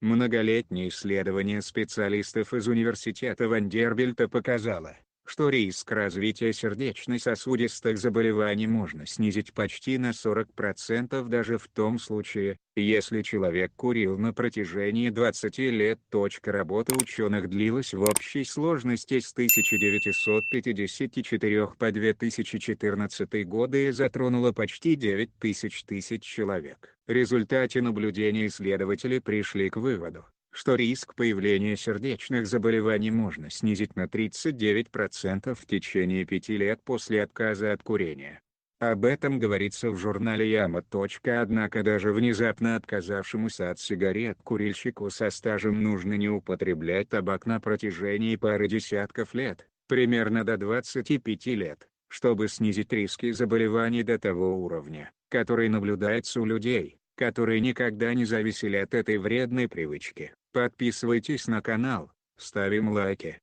Многолетнее исследование специалистов из университета Вандербильта показало, что риск развития сердечно-сосудистых заболеваний можно снизить почти на 40% даже в том случае, если человек курил на протяжении 20 лет. Работа ученых длилась в общей сложности с 1954 по 2014 годы и затронула почти 9000 человек. В результате наблюдений исследователи пришли к выводу, что риск появления сердечных заболеваний можно снизить на 39% в течение 5 лет после отказа от курения. Об этом говорится в журнале JAMA. Однако даже внезапно отказавшемуся от сигарет курильщику со стажем нужно не употреблять табак на протяжении пары десятков лет, примерно до 25 лет, чтобы снизить риски заболеваний до того уровня, который наблюдается у людей, которые никогда не зависели от этой вредной привычки. Подписывайтесь на канал, ставим лайки.